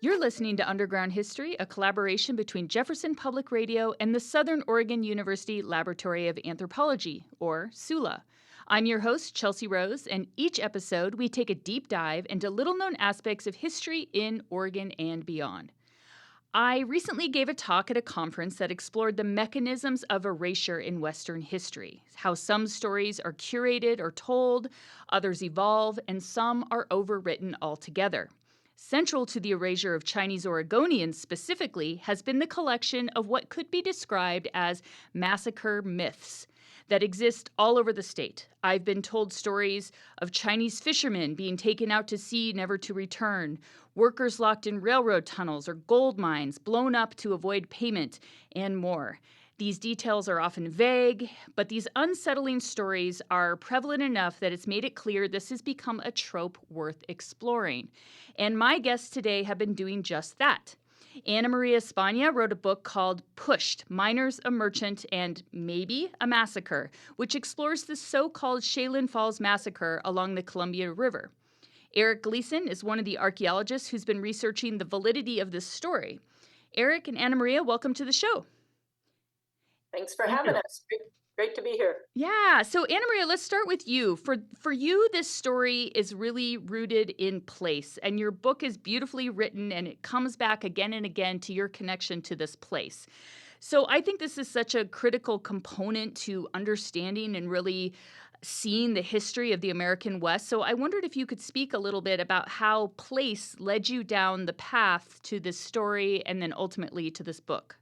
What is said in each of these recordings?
You're listening to Underground History, a collaboration between Jefferson Public Radio and the Southern Oregon University Laboratory of Anthropology, or SULA. I'm your host, Chelsea Rose, and each episode we take a deep dive into little-known aspects of history in Oregon and beyond. I recently gave a talk at a conference that explored the mechanisms of erasure in Western history, how some stories are curated or told, others evolve, and some are overwritten altogether. Central to the erasure of Chinese Oregonians specifically has been the collection of what could be described as massacre myths that exist all over the state. I've been told stories of Chinese fishermen being taken out to sea never to return, workers locked in railroad tunnels or gold mines blown up to avoid payment, and more. These details are often vague, but these unsettling stories are prevalent enough that it's made it clear this has become a trope worth exploring. And my guests today have been doing just that. Anna Maria Spagna wrote a book called Pushed, Miners, a Merchant, and Maybe a Massacre, which explores the so-called Shaolin Falls Massacre along the Columbia River. Eric Gleason is one of the archaeologists who's been researching the validity of this story. Eric and Anna Maria, welcome to the show. Thanks for having us. Great to be here. Yeah. So, Anna Maria, let's start with you. For you, this story is really rooted in place, and your book is beautifully written, and it comes back again and again to your connection to this place. So, I think this is such a critical component to understanding and really seeing the history of the American West. So, I wondered if you could speak a little bit about how place led you down the path to this story and then ultimately to this book.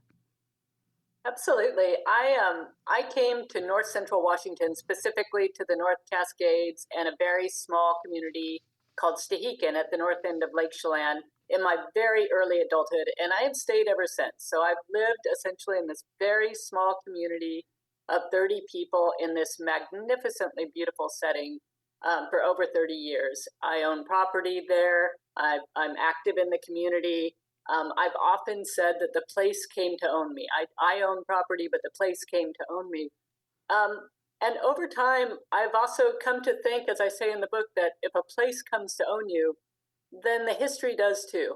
Absolutely. I came to North Central Washington, specifically to the North Cascades and a very small community called Stehekin at the north end of Lake Chelan in my very early adulthood, and I have stayed ever since. So I've lived essentially in this very small community of 30 people in this magnificently beautiful setting for over 30 years. I own property there. I'm active in the community. I've often said that the place came to own me. I own property, but the place came to own me. And over time, I've also come to think, as I say in the book, that if a place comes to own you, then the history does too.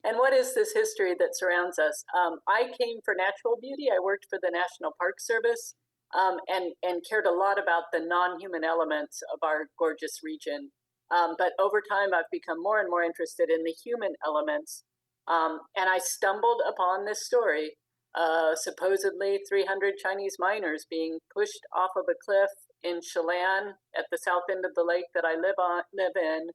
And what is this history that surrounds us? I came for natural beauty. I worked for the National Park Service and cared a lot about the non-human elements of our gorgeous region. But over time, I've become more and more interested in the human elements. And I stumbled upon this story, supposedly 300 Chinese miners being pushed off of a cliff in Chelan at the south end of the lake that I live in.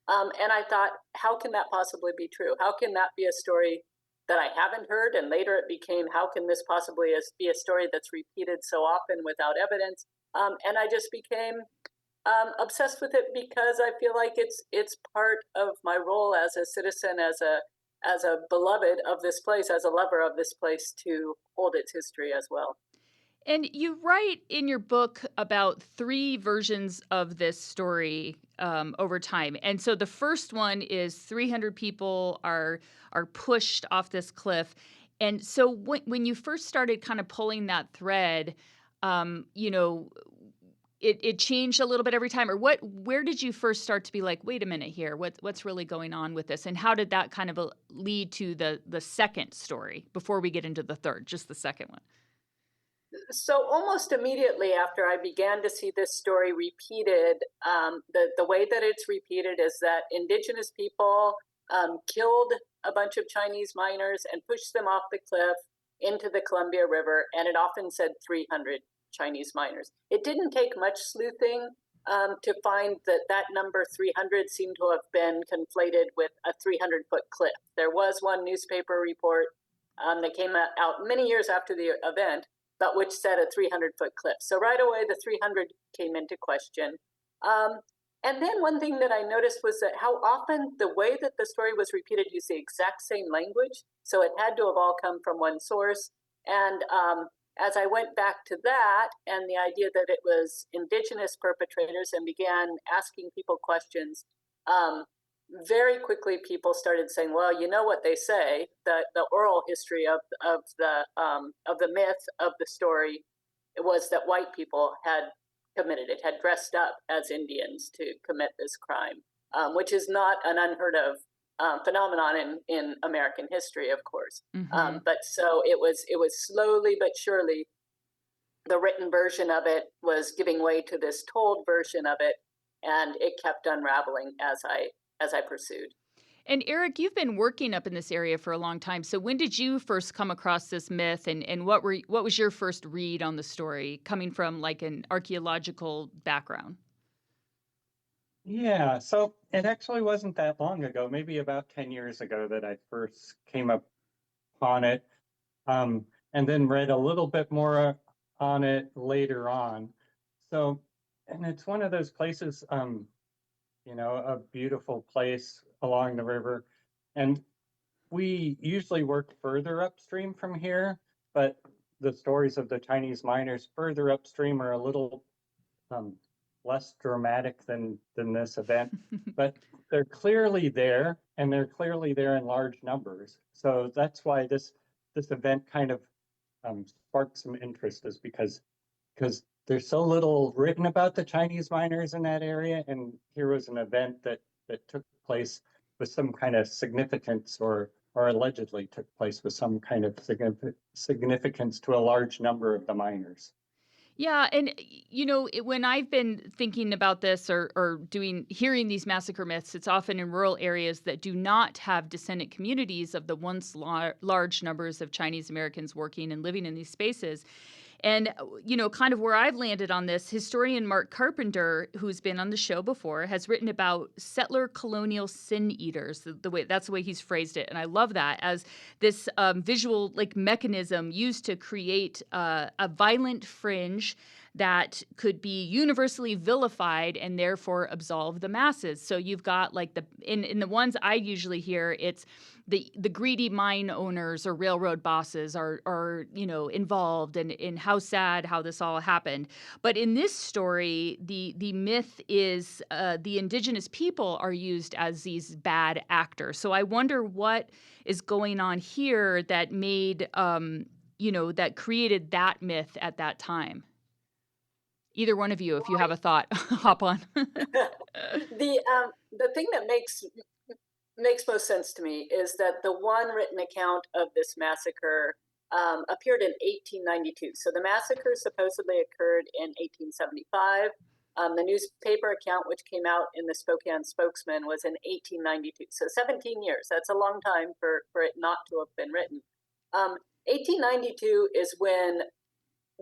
And I thought, how can that possibly be true? How can that be a story that I haven't heard? And later it became, how can this possibly be a story that's repeated so often without evidence? And I just became obsessed with it because I feel like it's part of my role as a citizen, as a beloved of this place, as a lover of this place, to hold its history as well. And you write in your book about three versions of this story over time. And so the first one is 300 people are pushed off this cliff. And so when you first started kind of pulling that thread, you know, it changed a little bit every time, or where did you first start to be like, wait a minute here, what's really going on with this? And how did that kind of lead to the second story before we get into the third, just the second one? So almost immediately after I began to see this story repeated, the way that it's repeated is that indigenous people killed a bunch of Chinese miners and pushed them off the cliff into the Columbia River, and it often said 300 Chinese miners. It didn't take much sleuthing to find that number 300 seemed to have been conflated with a 300-foot cliff. There was one newspaper report that came out many years after the event, but which said a 300-foot cliff. So right away, the 300 came into question. And then one thing that I noticed was that how often the way that the story was repeated used the exact same language. So it had to have all come from one source. And as I went back to that and the idea that it was indigenous perpetrators and began asking people questions, very quickly people started saying, well, you know what they say, the oral history of the myth of the story was that white people had committed it, had dressed up as Indians to commit this crime, which is not an unheard of phenomenon in American history, of course. Hmm. But so it was slowly but surely the written version of it was giving way to this told version of it, and it kept unraveling as I pursued. And Eric, you've been working up in this area for a long time. So when did you first come across this myth, and what was your first read on the story coming from like an archaeological background? Yeah, so it actually wasn't that long ago, maybe about 10 years ago, that I first came upon it, and then read a little bit more on it later on. So, and it's one of those places, a beautiful place along the river. And we usually work further upstream from here, but the stories of the Chinese miners further upstream are a little um, less dramatic than this event, but they're clearly there, and they're clearly there in large numbers. So that's why this event kind of sparked some interest, is because there's so little written about the Chinese miners in that area, and here was an event that took place with some kind of significance, or allegedly took place with some kind of significance to a large number of the miners. Yeah, and when I've been thinking about this or hearing these massacre myths, it's often in rural areas that do not have descendant communities of the once large numbers of Chinese Americans working and living in these spaces. And, kind of where I've landed on this, historian Mark Carpenter, who's been on the show before, has written about settler colonial sin eaters. That's the way he's phrased it. And I love that as this visual like mechanism used to create a violent fringe that could be universally vilified and therefore absolve the masses. So you've got like in the ones I usually hear, it's the greedy mine owners or railroad bosses are involved, and in how sad how this all happened. But in this story, the myth is the indigenous people are used as these bad actors. So I wonder what is going on here that made that created that myth at that time. Either one of you, if you have a thought, hop on. The thing that makes most sense to me is that the one written account of this massacre appeared in 1892. So the massacre supposedly occurred in 1875. The newspaper account, which came out in the Spokane Spokesman, was in 1892. So 17 years. That's a long time for it not to have been written. 1892 is when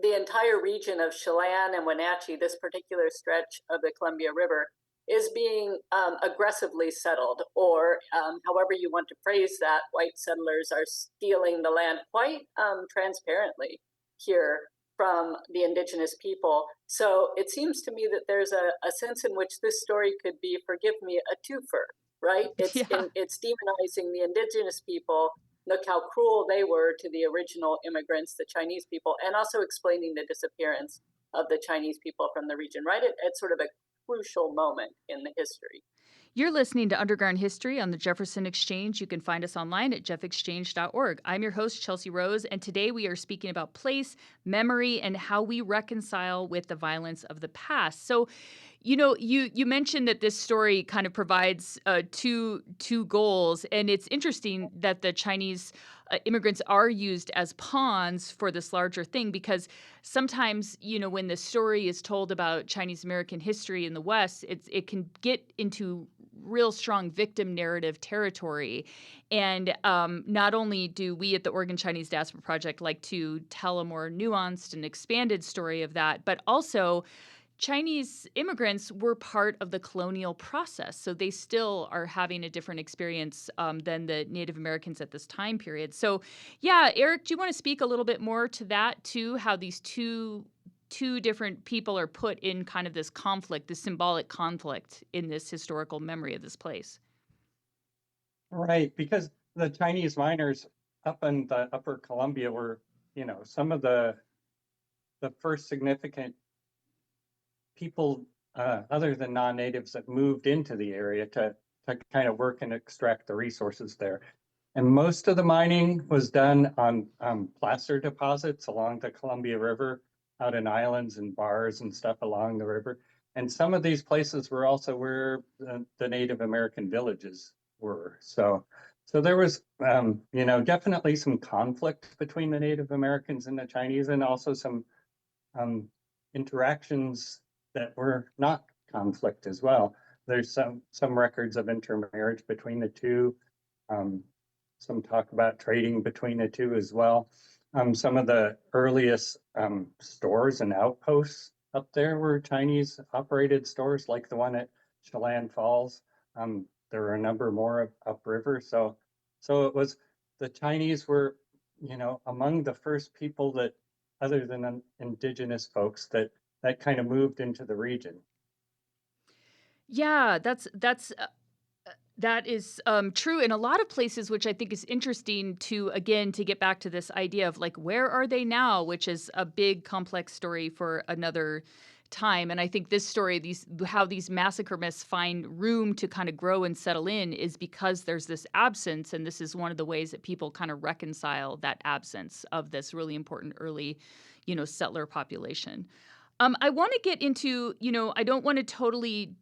the entire region of Chelan and Wenatchee, this particular stretch of the Columbia River, is being aggressively settled, or however you want to phrase that. White settlers are stealing the land quite transparently here from the indigenous people. So it seems to me that there's a sense in which this story could be, forgive me, a twofer, right? Yeah. It's demonizing the indigenous people. Look how cruel they were to the original immigrants, the Chinese people, and also explaining the disappearance of the Chinese people from the region, right at sort of a crucial moment in the history. You're listening to Underground History on the Jefferson Exchange. You can find us online at jeffexchange.org. I'm your host, Chelsea Rose, and today we are speaking about place, memory, and how we reconcile with the violence of the past. So, you mentioned that this story kind of provides two goals, and it's interesting that the Chinese immigrants are used as pawns for this larger thing, because sometimes when the story is told about Chinese American history in the West, it can get into real strong victim narrative territory. And not only do we at the Oregon Chinese Diaspora Project like to tell a more nuanced and expanded story of that, but also Chinese immigrants were part of the colonial process, so they still are having a different experience than the Native Americans at this time period. So, yeah, Eric, do you want to speak a little bit more to that too? How these two different people are put in kind of this conflict, this symbolic conflict in this historical memory of this place. Right, because the Chinese miners up in the Upper Columbia were, some of the first significant people, other than non-natives, that moved into the area to kind of work and extract the resources there. And most of the mining was done on placer deposits along the Columbia River, out in islands and bars and stuff along the river. And some of these places were also where the Native American villages were. So there was, definitely some conflict between the Native Americans and the Chinese, and also some interactions that were not conflict as well. There's some records of intermarriage between the two. Some talk about trading between the two as well. Some of the earliest stores and outposts up there were Chinese operated stores, like the one at Chelan Falls. There were a number more upriver. So it was, the Chinese were, among the first people that, other than indigenous folks, that kind of moved into the region. Yeah, that is true in a lot of places, which I think is interesting to, again, to get back to this idea of like, where are they now, which is a big complex story for another time. And I think this story, how these massacre myths find room to kind of grow and settle in, is because there's this absence. And this is one of the ways that people kind of reconcile that absence of this really important early, settler population. I want to get into, I don't want to totally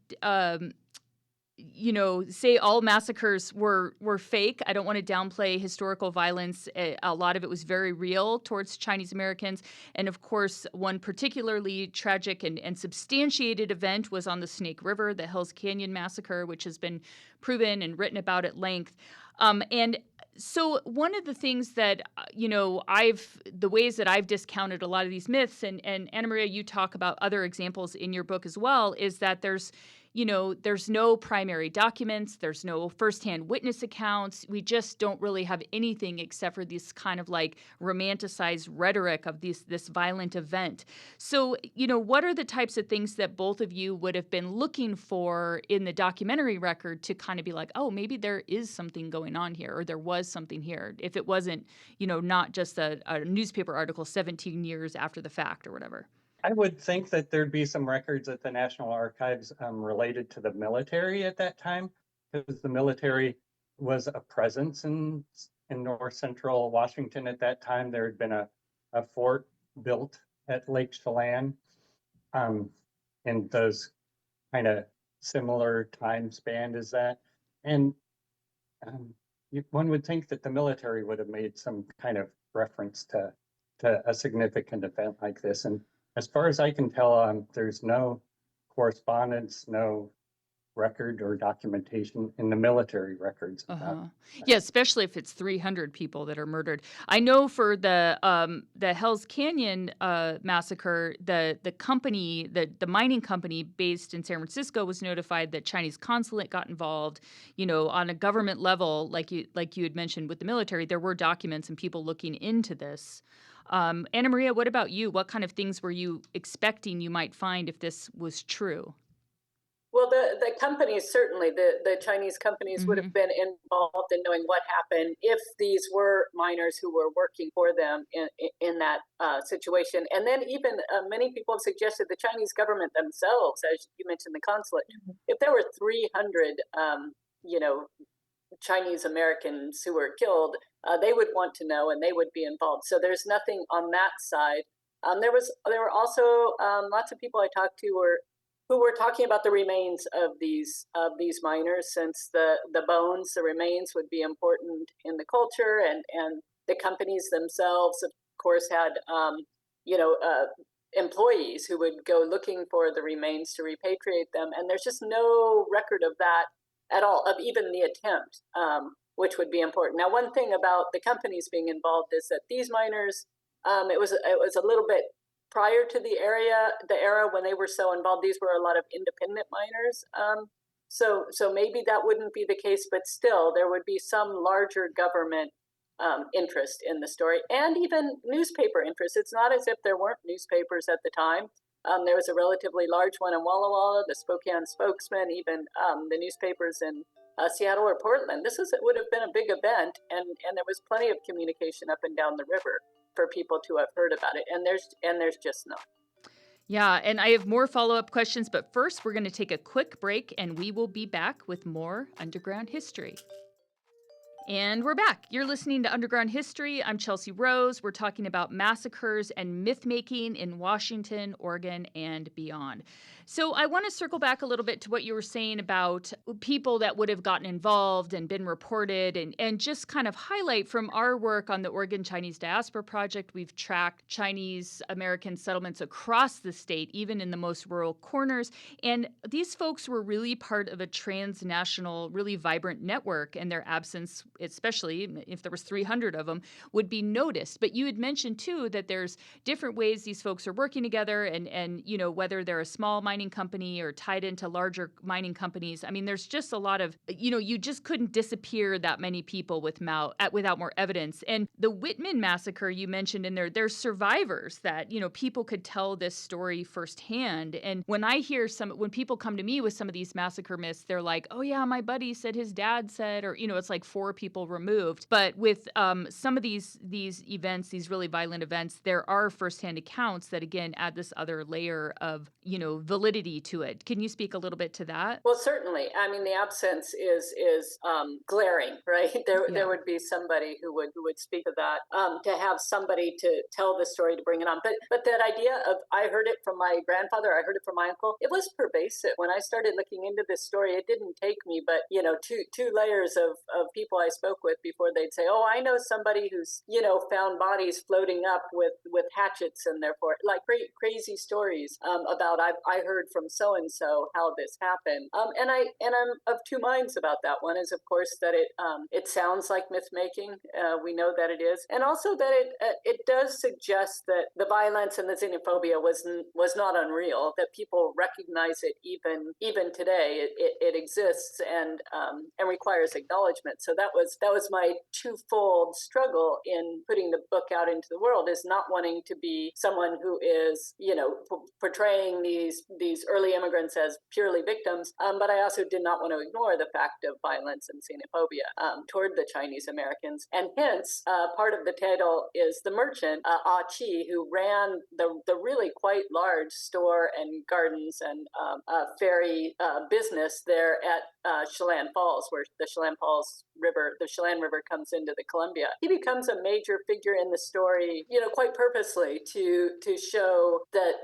say all massacres were fake. I don't want to downplay historical violence. A lot of it was very real towards Chinese Americans. And of course, one particularly tragic and substantiated event was on the Snake River, the Hells Canyon massacre, which has been proven and written about at length. And so one of the things that, the ways that I've discounted a lot of these myths, and Anna Maria, you talk about other examples in your book as well, is that there's no primary documents, there's no firsthand witness accounts. We just don't really have anything except for this kind of like romanticized rhetoric of this violent event. So, what are the types of things that both of you would have been looking for in the documentary record to kind of be like, oh, maybe there is something going on here, or there was something here, if it wasn't, not just a newspaper article 17 years after the fact or whatever? I would think that there'd be some records at the National Archives related to the military at that time, because the military was a presence in north central Washington at that time. There had been a fort built at Lake Chelan in those kind of similar time span as that. And one would think that the military would have made some kind of reference to a significant event like this. And as far as I can tell, there's no correspondence, no record or documentation in the military records about Yeah, especially if it's 300 people that are murdered. I know for the Hell's Canyon massacre, the company, the mining company based in San Francisco was notified that Chinese consulate got involved. On a government level, like you had mentioned with the military, there were documents and people looking into this. Anna Maria, what about you? What kind of things were you expecting you might find if this was true? Well, the companies, certainly the Chinese companies, would have been involved in knowing what happened if these were miners who were working for them in that situation. And then even many people have suggested the Chinese government themselves, as you mentioned, the consulate, if there were 300, Chinese Americans who were killed, they would want to know and they would be involved. So there's nothing on that side. There were also lots of people I talked to who were talking about the remains of these miners, since the bones, the remains, would be important in the culture, and the companies themselves, of course, had employees who would go looking for the remains to repatriate them, and there's just no record of that at all, of even the attempt, which would be important. Now, one thing about the companies being involved is that these miners, it was a little bit prior to the era when they were so involved. These were a lot of independent miners. So maybe that wouldn't be the case, but still there would be some larger government interest in the story, and even newspaper interest. It's not as if there weren't newspapers at the time. There was a relatively large one in Walla Walla, the Spokane Spokesman, even the newspapers in Seattle or Portland. Would have been a big event, and there was plenty of communication up and down the river for people to have heard about it, and there's just none. Yeah, and I have more follow-up questions, but first we're going to take a quick break, and we will be back with more underground history. And we're back. You're listening to Underground History. I'm Chelsea Rose. We're talking about massacres and myth-making in Washington, Oregon, and beyond. So I want to circle back a little bit to what you were saying about people that would have gotten involved and been reported, and just kind of highlight from our work on the Oregon Chinese Diaspora Project. We've tracked Chinese American settlements across the state, even in the most rural corners. And these folks were really part of a transnational, really vibrant network, and their absence, especially if there was 300 of them, would be noticed. But you had mentioned too that there's different ways these folks are working together, and whether they're a small mining company or tied into larger mining companies. I mean, there's just a lot of, you just couldn't disappear that many people without more evidence. And the Whitman massacre you mentioned in there's survivors that, people could tell this story firsthand. And when when people come to me with some of these massacre myths, they're like, oh yeah, my buddy said his dad said, or, it's like 4 people removed. But with some of these events, these really violent events, there are firsthand accounts that, again, add this other layer of, validity to it. Can you speak a little bit to that? Well, certainly. I mean, the absence is glaring, right? There would be somebody who would speak of that. To have somebody to tell the story, to bring it on, but that idea of, I heard it from my grandfather, I heard it from my uncle. It was pervasive. When I started looking into this story, it didn't take me but two layers of people I spoke with before they'd say, oh, I know somebody who's found bodies floating up with hatchets, and therefore, like, crazy stories about, I heard from so and so how this happened. And I'm of two minds about that. One is, of course, that it sounds like myth making. We know that it is, and also that it does suggest that the violence and the xenophobia was not unreal. That people recognize it even today. It exists and requires acknowledgement. So that was my twofold struggle in putting the book out into the world, is not wanting to be someone who is portraying these early immigrants as purely victims, but I also did not want to ignore the fact of violence and xenophobia toward the Chinese Americans. And hence, part of the title is the merchant, Chi, who ran the really quite large store and gardens and ferry business there at Chelan Falls, where the Chelan River comes into the Columbia. He becomes a major figure in the story, quite purposely to show that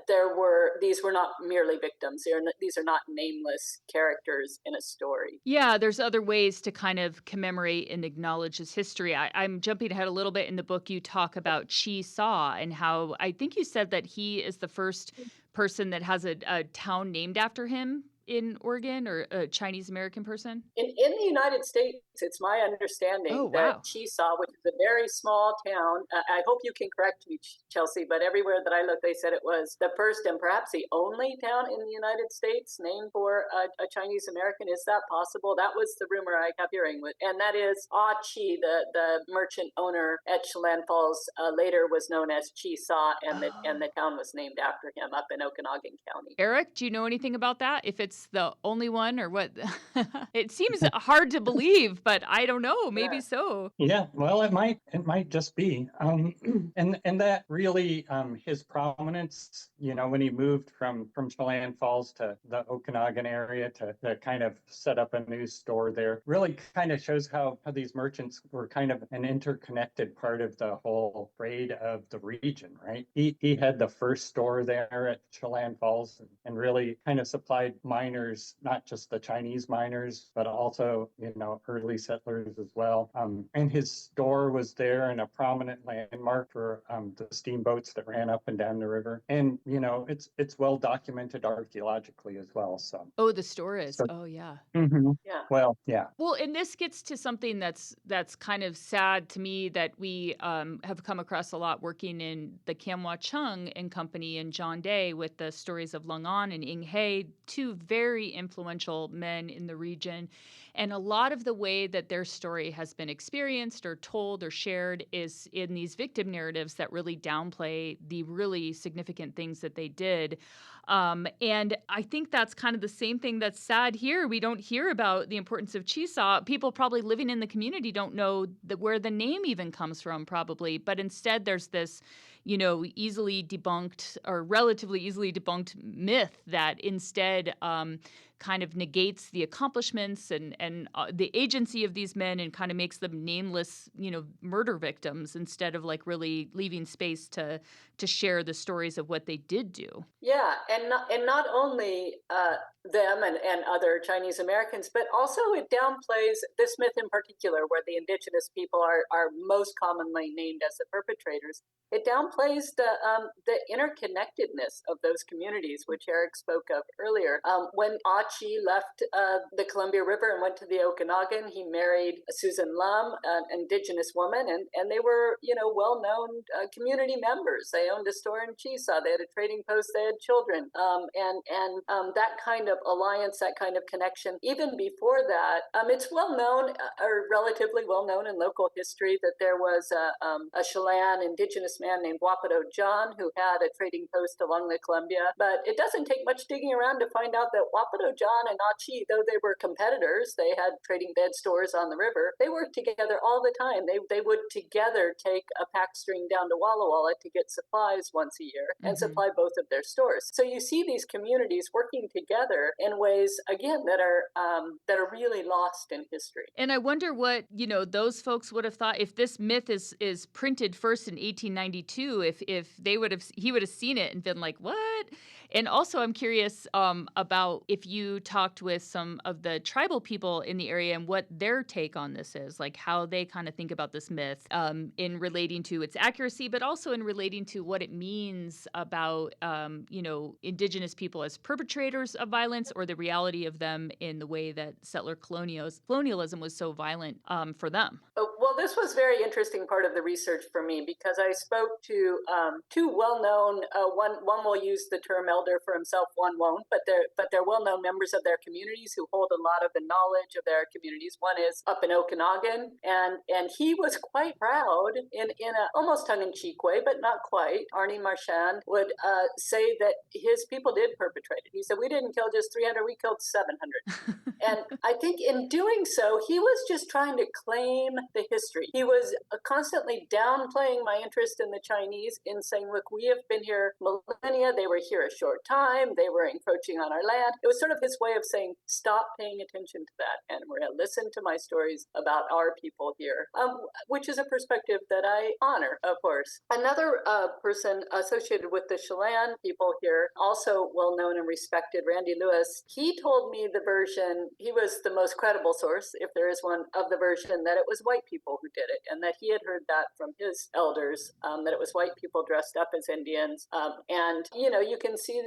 these were not merely victims. These are not nameless characters in a story. Yeah, there's other ways to kind of commemorate and acknowledge his history. I'm jumping ahead a little bit. In the book, you talk about Chi Sa and how, I think you said that he is the first person that has a town named after him in Oregon, or a Chinese American person? In the United States, it's my understanding that Chesaw, which is a very small town, I hope you can correct me, Chelsea, but everywhere that I looked, they said it was the first and perhaps the only town in the United States named for a Chinese American. Is that possible? That was the rumor I kept hearing. And that is Chi, the merchant owner at Chelan Falls, later was known as Chesaw, and the town was named after him up in Okanagan County. Eric, do you know anything about that? If it's the only one, or what? It seems hard to believe, but I don't know. Maybe so. Yeah, well, it might just be. And that really, his prominence, when he moved from Chelan Falls to the Okanagan area to kind of set up a new store there, really kind of shows how these merchants were kind of an interconnected part of the whole trade of the region, right? He had the first store there at Chelan Falls and really kind of supplied miners, not just the Chinese miners, but also, early settlers as well. And his store was there and a prominent landmark for the steamboats that ran up and down the river. And, it's well documented archaeologically as well. So. Oh, the store is. Oh, yeah. Mm-hmm. Yeah. Well, yeah. Well, and this gets to something that's kind of sad to me that we have come across a lot working in the Kamwa Chung and Company and John Day with the stories of Lung An and Ing He, two very influential men in the region. And a lot of the way that their story has been experienced or told or shared is in these victim narratives that really downplay the really significant things that they did. And I think that's kind of the same thing that's sad here. We don't hear about the importance of Chesaw. People probably living in the community don't know where the name even comes from, probably. But instead, there's this, easily debunked or relatively easily debunked myth that instead kind of negates the accomplishments and the agency of these men and kind of makes them nameless, murder victims instead of like really leaving space to share the stories of what they did do. Yeah, and not only them and other Chinese Americans, but also it downplays this myth in particular, where the indigenous people are most commonly named as the perpetrators. It downplays the interconnectedness of those communities, which Eric spoke of earlier. When Achi left the Columbia River and went to the Okanagan, he married Susan Lum, an indigenous woman, and they were, well-known community members. They owned a store in Chesaw. They had a trading post. They had children, and that kind of alliance, that kind of connection. Even before that, it's well known, or relatively well known in local history, that there was a Chelan indigenous man named Wapato John who had a trading post along the Columbia. But it doesn't take much digging around to find out that Wapato John and Achi, though they were competitors, they had stores on the river. They worked together all the time. They would together take a pack string down to Walla Walla to get supplies once a year and supply both of their stores. So you see these communities working together in ways, again, that are really lost in history. And I wonder what, those folks would have thought if this myth is printed first in 1892, if he would have seen it and been like, what? And also I'm curious about if you talked with some of the tribal people in the area and what their take on this is, like how they kind of think about this myth in relating to its accuracy, but also in relating to what it means about, indigenous people as perpetrators of violence, or the reality of them in the way that settler colonialism was so violent for them. Well, this was a very interesting part of the research for me, because I spoke to two well-known, one will use the term elder for himself, one won't, but they're well-known members of their communities who hold a lot of the knowledge of their communities. One is up in Okanagan, and he was quite proud in a almost tongue-in-cheek way, but not quite. Arnie Marchand would say that his people did perpetrate it. He said, we didn't kill just 300, we killed 700. And I think in doing so, he was just trying to claim the history. He was constantly downplaying my interest in the Chinese, in saying, look, we have been here millennia. They were here a short time. They were encroaching on our land. It was sort of his way of saying, stop paying attention to that, and we're going to listen to my stories about our people here, which is a perspective that I honor, of course. Another person associated with the Chelan people here, also well known and respected, Randy Lewis, he told me the version, he was the most credible source, if there is one, of the version that it was white people who did it, and that he had heard that from his elders, that it was white people dressed up as Indians. And, you can see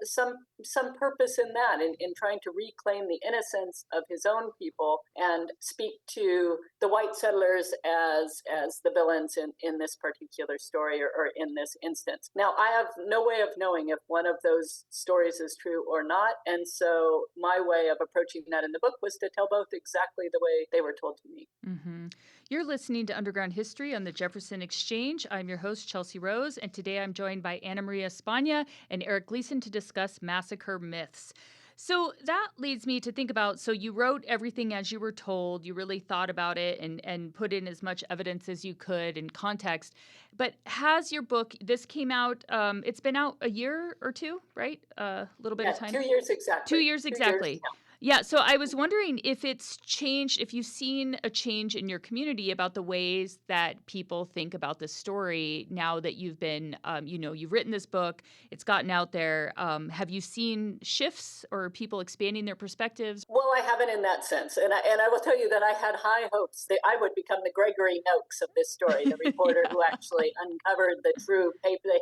some purpose in that, in trying to reclaim the innocence of his own people and speak to the white settlers as the villains in this particular story, or in this instance. Now, I have no way of knowing if one of those stories is true or not, and so my way of approaching that in the book was to tell both exactly the way they were told to me. Mm-hmm. You're listening to Underground History on the Jefferson Exchange. I'm your host, Chelsea Rose, and today I'm joined by Anna Maria Spagna and Eric Gleason to discuss massacre myths. So that leads me to think about, so you wrote everything as you were told, you really thought about it and put in as much evidence as you could in context. But has your book, this came out, it's been out a year or two, right? A little bit of time? 2 years exactly. 2 years exactly. 2 years, yeah. Yeah, so I was wondering if it's changed, if you've seen a change in your community about the ways that people think about this story now that you've been, you've written this book, it's gotten out there. Have you seen shifts or people expanding their perspectives? Well, I haven't in that sense. And I will tell you that I had high hopes that I would become the Gregory Noakes of this story, the reporter who actually uncovered the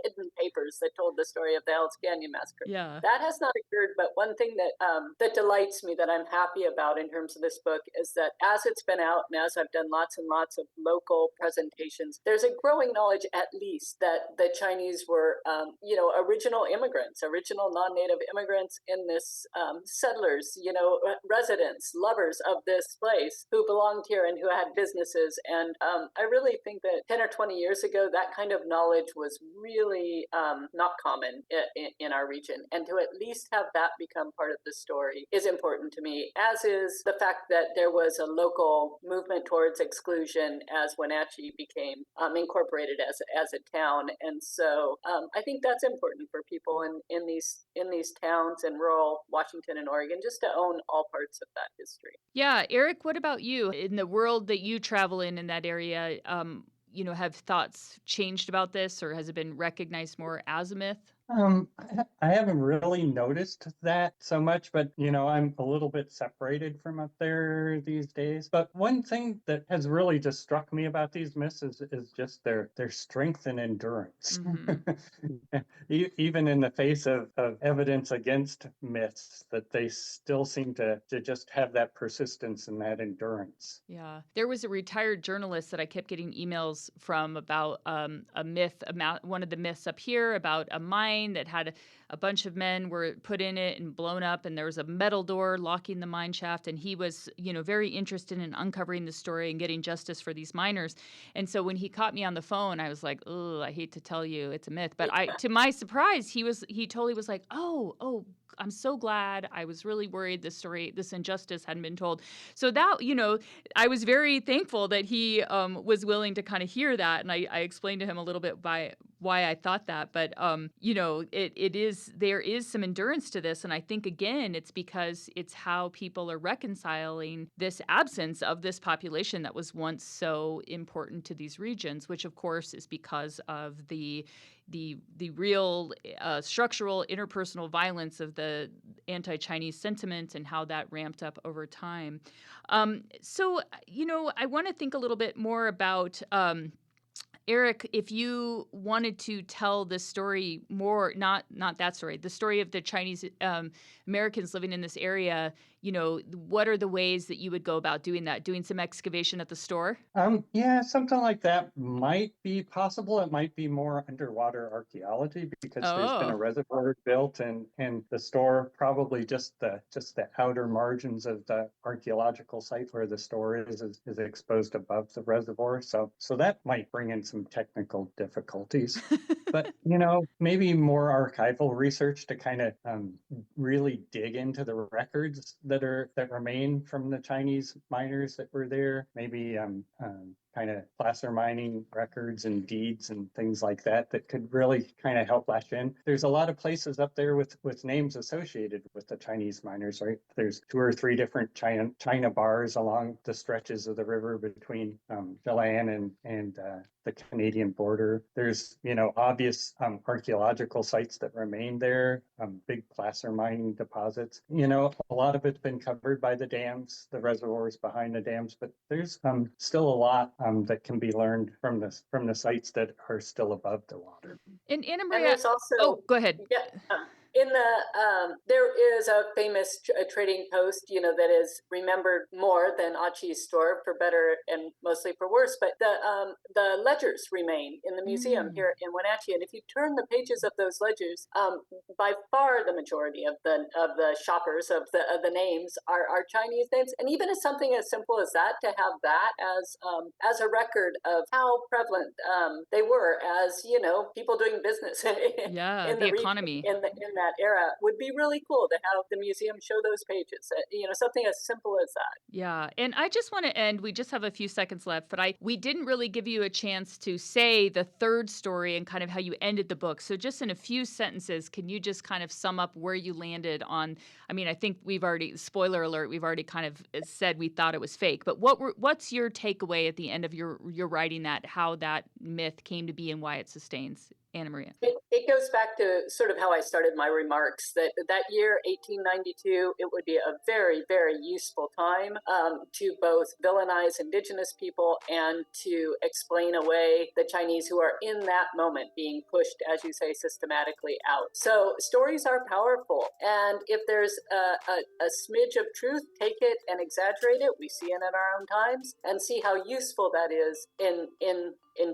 hidden papers that told the story of the Hells Canyon Massacre. Yeah. That has not occurred, but one thing that delights me, that I'm happy about in terms of this book, is that as it's been out and as I've done lots and lots of local presentations, there's a growing knowledge, at least, that the Chinese were, original immigrants, original non-native immigrants in this, settlers, residents, lovers of this place who belonged here and who had businesses. And I really think that 10 or 20 years ago, that kind of knowledge was really not common in our region. And to at least have that become part of the story is important. important to me, as is the fact that there was a local movement towards exclusion as Wenatchee became incorporated as a town. And so I think that's important for people in these towns in rural Washington and Oregon, just to own all parts of that history. Yeah, Eric, what about you? In the world that you travel in that area, have thoughts changed about this, or has it been recognized more as a myth? I haven't really noticed that so much, but I'm a little bit separated from up there these days. But one thing that has really just struck me about these myths is just their strength and endurance. Mm-hmm. Even in the face of evidence against myths, that they still seem to just have that persistence and that endurance. Yeah. There was a retired journalist that I kept getting emails from about a myth, about one of the myths up here about a mine that had a bunch of men were put in it and blown up, and there was a metal door locking the mine shaft, and he was, very interested in uncovering the story and getting justice for these miners. And so when he caught me on the phone, I was like, "Oh, I hate to tell you, it's a myth." But to my surprise, he totally was like, "Oh, I'm so glad. I was really worried this injustice hadn't been told." So that, I was very thankful that he was willing to kind of hear that. And I explained to him a little bit why I thought that. But, there is some endurance to this. And I think, again, it's because it's how people are reconciling this absence of this population that was once so important to these regions, which, of course, is because of the real structural interpersonal violence of the anti-Chinese sentiment and how that ramped up over time. So, I want to think a little bit more about Eric, if you wanted to tell the story more, not that story, the story of the Chinese Americans living in this area, what are the ways that you would go about doing that? Doing some excavation at the store? Yeah, something like that might be possible. It might be more underwater archaeology because there's been a reservoir built, and the store probably just the outer margins of the archaeological site where the store is exposed above the reservoir. So that might bring in some technical difficulties. But maybe more archival research to kind of really dig into the records that remain from the Chinese miners that were there. Maybe kind of placer mining records and deeds and things like that could really kind of help lash in. There's a lot of places up there with names associated with the Chinese miners, right? There's 2 or 3 different China bars along the stretches of the river between Chelan and the Canadian border. There's, obvious archaeological sites that remain there, big placer mining deposits. A lot of it's been covered by the dams, the reservoirs behind the dams, but there's still a lot that can be learned from the sites that are still above the water. And Anna Maria, and there's also, go ahead. Yeah. There is a famous trading post, that is remembered more than Achi's store, for better and mostly for worse. But the ledgers remain in the museum here in Wenatchee, and if you turn the pages of those ledgers, by far the majority of the shoppers of the names are Chinese names, and even as something as simple as that, to have that as a record of how prevalent they were as people doing business in the economy in that era would be really cool to have the museum show those pages. Something as simple as that. Yeah, and I just want to end. We just have a few seconds left, but we didn't really give you a chance to say the third story and kind of how you ended the book. So just in a few sentences, can you just kind of sum up where you landed on? I mean, I think we've already, spoiler alert, we've already kind of said we thought it was fake. But what's your takeaway at the end of your writing that, how that myth came to be and why it sustains? Anna Maria. It goes back to sort of how I started my remarks, that year, 1892, it would be a very, very useful time to both villainize indigenous people and to explain away the Chinese who are in that moment being pushed, as you say, systematically out. So stories are powerful. And if there's a smidge of truth, take it and exaggerate it. We see it in our own times, and see how useful that is in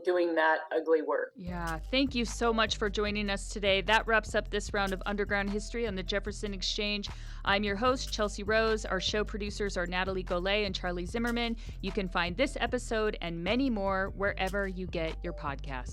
doing that ugly work. Yeah, thank you so much for joining us today. That wraps up this round of Underground History on the Jefferson Exchange. I'm your host, Chelsea Rose. Our show producers are Natalie Golay and Charlie Zimmerman. You can find this episode and many more wherever you get your podcasts.